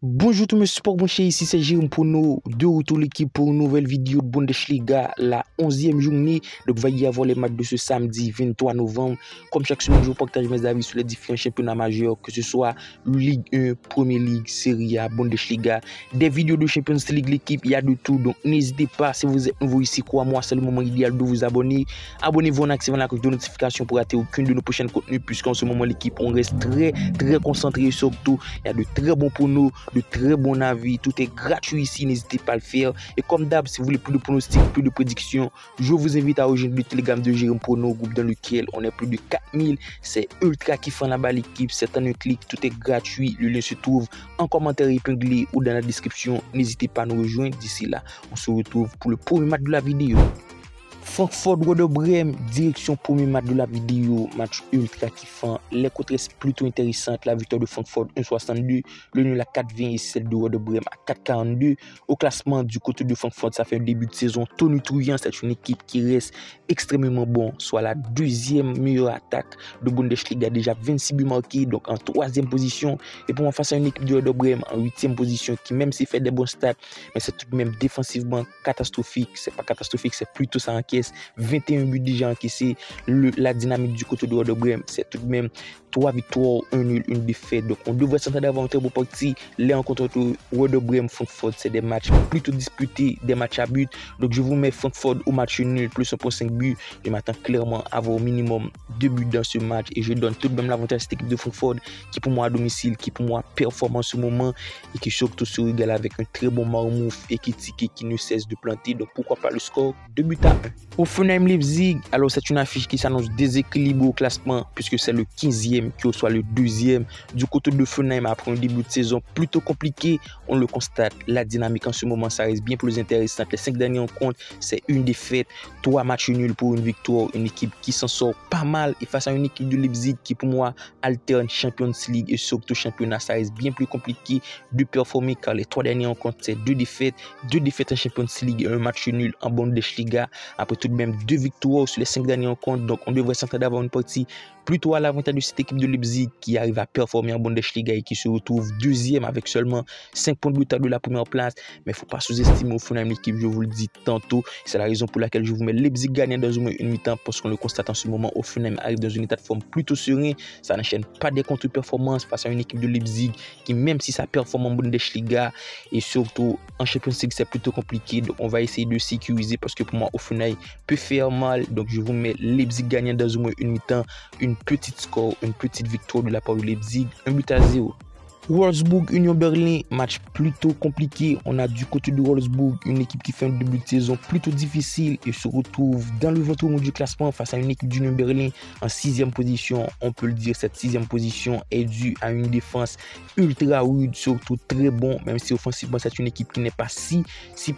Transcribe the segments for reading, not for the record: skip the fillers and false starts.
Bonjour tout le support branché, ici c'est Jérôme pour nous, de retour l'équipe pour une nouvelle vidéo de Bundesliga, la 11e journée. Donc va y avoir les matchs de ce samedi 23 novembre. Comme chaque semaine, je partage mes avis sur les différents championnats majeurs, que ce soit Ligue 1, Premier League, Serie A, Bundesliga, des vidéos de Champions League, l'équipe, il y a de tout. Donc n'hésitez pas, si vous êtes nouveau ici, crois-moi, c'est le moment idéal de vous abonner. Abonnez-vous en activant la cloche de notification pour rater aucune de nos prochaines contenus, puisqu'en ce moment l'équipe, on reste très concentré sur tout. Il y a de très bons pronos, de très bons avis, tout est gratuit ici, n'hésitez pas à le faire. Et comme d'hab, si vous voulez plus de pronostics, plus de prédictions, je vous invite à rejoindre le Telegram de Jérôme Prono, groupe dans lequel on est plus de 4000. C'est ultra kiffant là-bas l'équipe, c'est en un clic, tout est gratuit. Le lien se trouve en commentaire épinglé ou dans la description. N'hésitez pas à nous rejoindre. D'ici là, on se retrouve pour le premier match de la vidéo. Francfort-Werder Bremen, direction premier match de la vidéo, match ultra kiffant, les côtés plutôt intéressantes, la victoire de Francfort 1,62, le nul à 4,20 et celle de Werder Bremen à 4,42. Au classement du côté de Francfort, ça fait un début de saison tonitruant, c'est une équipe qui reste extrêmement bon, soit la deuxième meilleure attaque de Bundesliga, déjà 26 buts marqués, donc en troisième position. Et pour moi, face à une équipe de Werder Bremen en 8e position, qui même s'il fait des bons stats, mais c'est tout de même défensivement catastrophique, c'est pas catastrophique, c'est plutôt ça encaisse. 21 buts déjà encaissés. La dynamique du côté de Werder Bremen, c'est tout de même 3 victoires, 1 nul, 1 défaite. Donc on devrait s'entendre d'avoir un très beau parti. Les rencontres entre Werder Bremen et Francfort, c'est des matchs plutôt disputés, des matchs à but. Donc je vous mets Francfort au match nul, plus 1,5 buts. Je m'attends clairement à avoir au minimum 2 buts dans ce match. Et je donne tout de même l'avantage à cette équipe de Francfort, qui pour moi à domicile, qui pour moi performe en ce moment, et qui surtout se régale avec un très bon Marmouf et qui ne cesse de planter. Donc pourquoi pas le score 2 buts à 1. Hoffenheim Leipzig, alors c'est une affiche qui s'annonce déséquilibrée au classement puisque c'est le 15e qui reçoit le 2e. Du côté de Hoffenheim, après un début de saison plutôt compliqué, on le constate, la dynamique en ce moment, ça reste bien plus intéressante. Les 5 derniers rencontres, c'est une défaite, 3 matchs nuls pour une victoire, une équipe qui s'en sort pas mal. Et face à une équipe de Leipzig qui pour moi alterne Champions League et surtout championnat, ça reste bien plus compliqué de performer car les 3 derniers rencontres, c'est 2 défaites en Champions League et un match nul en Bundesliga. Après tout de même 2 victoires sur les 5 derniers rencontres, donc on devrait s'entendre d'avoir une partie plutôt à l'avantage de cette équipe de Leipzig qui arrive à performer en Bundesliga et qui se retrouve 2e avec seulement 5 points de retard de la première place. Mais il ne faut pas sous-estimer Hoffenheim l'équipe, je vous le dis tantôt. C'est la raison pour laquelle je vous mets Leipzig gagnant dans une mi-temps parce qu'on le constate en ce moment. Hoffenheim arrive dans un état de forme plutôt serein. Ça n'enchaîne pas des contre-performances face à une équipe de Leipzig qui, même si ça performe en Bundesliga et surtout en Champions League, c'est plutôt compliqué. Donc on va essayer de sécuriser parce que pour moi, Hoffenheim peut faire mal. Donc je vous mets Leipzig gagnant dans une mi-temps, une petite victoire de la part de Leipzig, 1-0. Wolfsburg, Union Berlin, match plutôt compliqué. On a du côté de Wolfsburg une équipe qui fait un début de saison plutôt difficile et se retrouve dans le ventre mou du classement face à une équipe d'Union Berlin en 6e position. On peut le dire, cette 6e position est due à une défense ultra rude, surtout très bon, même si offensivement c'est une équipe qui n'est pas si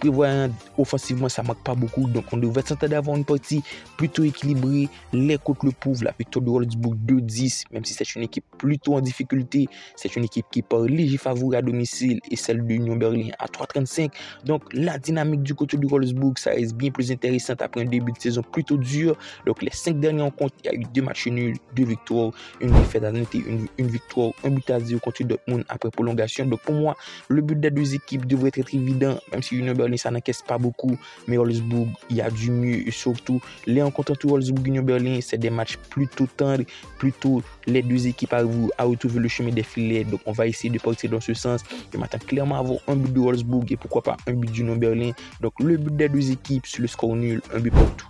prévoyante. Offensivement ça manque pas beaucoup, donc on devrait s'attendre d'avoir une partie plutôt équilibrée. Les côtes le prouvent, la victoire de Wolfsburg 2-10, même si c'est une équipe plutôt en difficulté, c'est une équipe qui par léger favori à domicile et celle de Union Berlin à 3,35. Donc la dynamique du côté de Wolfsburg, ça reste bien plus intéressante après un début de saison plutôt dur. Donc les 5 derniers rencontres, il y a eu 2 matchs nuls, 2 victoires, une défaite, à noter une victoire, 1-0 contre Dortmund après prolongation. Donc pour moi, le but des deux équipes devrait être évident, même si Union Berlin ça n'encaisse pas beaucoup, mais Wolfsburg, il y a du mieux et surtout les rencontres entre Wolfsburg et Union Berlin, c'est des matchs plutôt tendres, plutôt les deux équipes arrivent à retrouver le chemin des filets. Donc on va essayer de partir dans ce sens. Je m'attends clairement à avoir un but de Wolfsburg et pourquoi pas un but d'Union Berlin. Donc le but des deux équipes sur le score nul, un but partout.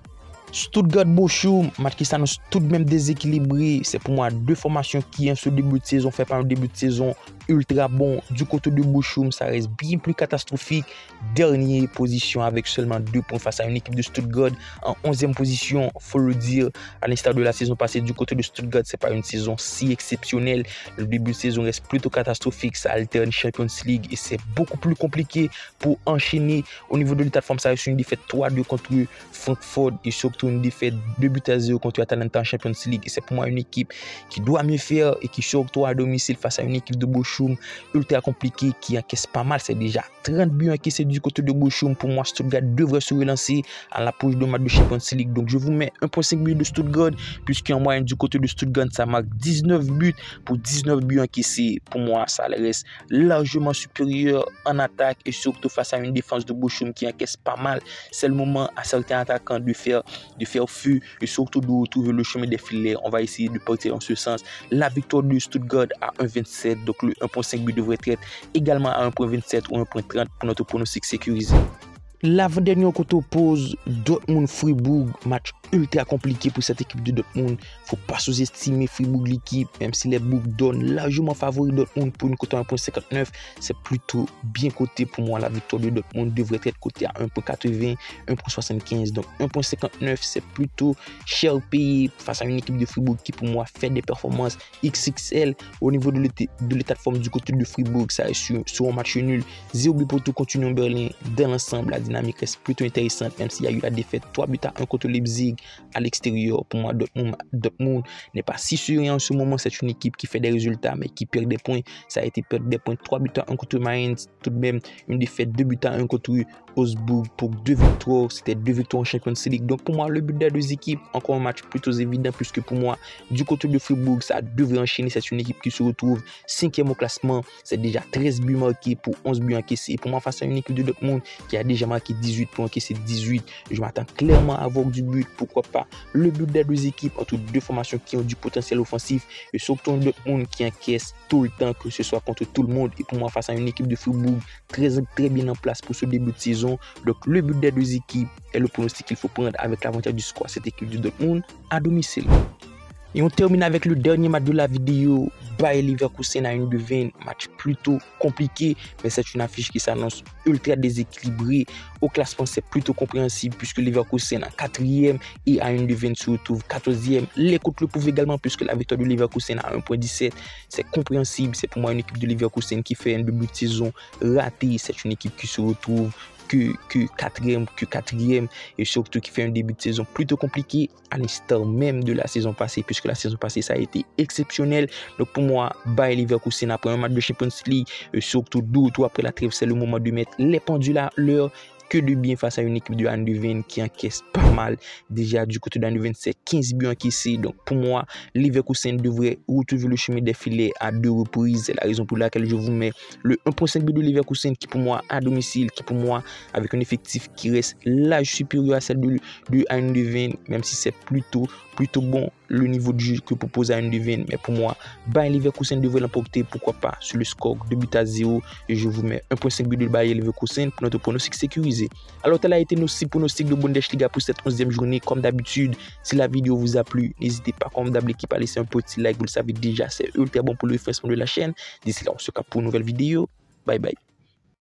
Stuttgart-Bochum, match qui s'annonce tout de même déséquilibré. C'est pour moi 2 formations qui, en ce début de saison, fait pas un début de saison ultra bon. Du côté de Bochum, ça reste bien plus catastrophique. Dernière position avec seulement 2 points face à une équipe de Stuttgart en 11e position. Faut le dire, à l'instar de la saison passée, du côté de Stuttgart, c'est pas une saison si exceptionnelle. Le début de saison reste plutôt catastrophique. Ça alterne Champions League et c'est beaucoup plus compliqué pour enchaîner. Au niveau de l'état de forme, ça reste une défaite 3-2 contre Francfort et surtout une défaite 2-0 contre Atalanta en Champions League. Et c'est pour moi une équipe qui doit mieux faire et qui surtout à domicile face à une équipe de Bochum Bochum, ultra compliqué, qui encaisse pas mal. C'est déjà 30 buts encaissés du côté de Bochum. Pour moi, Stuttgart devrait se relancer à l'approche de match de Champions League. Donc, je vous mets 1,5 but de Stuttgart, puisqu'en moyenne du côté de Stuttgart, ça marque 19 buts pour 19 buts encaissés. Pour moi, ça reste largement supérieur en attaque et surtout face à une défense de Bochum qui encaisse pas mal. C'est le moment à certains attaquants de faire feu et surtout de retrouver le chemin des filets. On va essayer de partir en ce sens. La victoire de Stuttgart à 1,27, donc le 1,5 but devrait être également à 1,27 ou 1,30 pour notre pronostic sécurisé. L'avant-dernier qu'on oppose Dortmund-Fribourg, match ultra compliqué pour cette équipe de Dortmund. Faut pas sous-estimer Fribourg l'équipe, même si les books donnent largement favori Dortmund pour une cote à 1,59. C'est plutôt bien coté pour moi. La victoire de Dortmund devrait être cotée à 1,80, 1,75. Donc 1,59, c'est plutôt cher payé face à une équipe de Fribourg qui pour moi fait des performances XXL au niveau de l'état de forme du côté de Fribourg. Ça est sur un match nul. 0 but pour tout continue en Berlin. Dans l'ensemble, la dynamique reste plutôt intéressante, même s'il y a eu la défaite 3 buts à 1 contre Leipzig à l'extérieur. Pour moi, Dortmund n'est pas si sûr en ce moment. C'est une équipe qui fait des résultats, mais qui perd des points. Ça a été perdre des points 3 buts à 1 contre Mainz, tout de même une défaite 2 buts à 1 contre Augsbourg pour 2 victoires. C'était 2 victoires en Champions League. Donc pour moi, le but des deux équipes, encore un match plutôt évident, puisque pour moi, du côté de Fribourg, ça devrait enchaîner. C'est une équipe qui se retrouve 5e au classement. C'est déjà 13 buts marqués pour 11 buts encaissés. Pour moi, face à une équipe de Dortmund qui a déjà marqué 18 pour encaisser 18, je m'attends clairement à avoir du but. Pourquoi pas le but des deux équipes entre deux formations qui ont du potentiel offensif et surtout un Dortmund qui encaisse tout le temps, que ce soit contre tout le monde. Et pour moi, face à une équipe de Fribourg très bien en place pour ce début de saison. Donc le but des deux équipes est le pronostic qu'il faut prendre avec l'avantage du score. Cette équipe du Dortmund à domicile. Et on termine avec le dernier match de la vidéo, Bayer Leverkusen à 1,20. Match plutôt compliqué, mais c'est une affiche qui s'annonce ultra déséquilibrée. Au classement, c'est plutôt compréhensible puisque Leverkusen en 4e et à 1,20 se retrouve 14e. Les cotes le prouvent également puisque la victoire de Leverkusen à 1,17, c'est compréhensible. C'est pour moi une équipe de Leverkusen qui fait un début de saison raté. C'est une équipe qui se retrouve que quatrième et surtout qui fait un début de saison plutôt compliqué à l'instar même de la saison passée, puisque la saison passée ça a été exceptionnel. Donc pour moi, Bayer Leverkusen après un match de Champions League et surtout 2 ou 3 après la trêve, c'est le moment de mettre les pendules à l'heure. Que de bien face à une équipe de Eindhoven qui encaisse pas mal. Déjà du côté d'Eindhoven, c'est 15 buts encaissés. Donc pour moi, Leverkusen devrait retrouver le chemin des filets à 2 reprises. C'est la raison pour laquelle je vous mets le 1,5 but de Leverkusen qui pour moi à domicile, qui pour moi avec un effectif qui reste large supérieur à celle de Eindhoven, même si c'est plutôt bon le niveau de jeu que propose Eindhoven. Mais pour moi, Bayer Leverkusen devrait l'emporter, pourquoi pas, sur le score 2 buts à 0. Et je vous mets 1,5 but de Bayer Leverkusen pour notre pronostic sécurisé. Alors, tel a été nos 6 pronostics de Bundesliga pour cette 11e journée. Comme d'habitude, si la vidéo vous a plu, n'hésitez pas, comme d'hab l'équipe, à laisser un petit like. Vous le savez déjà, c'est ultra bon pour le référencement de la chaîne. D'ici là, on se capte pour une nouvelle vidéo. Bye bye.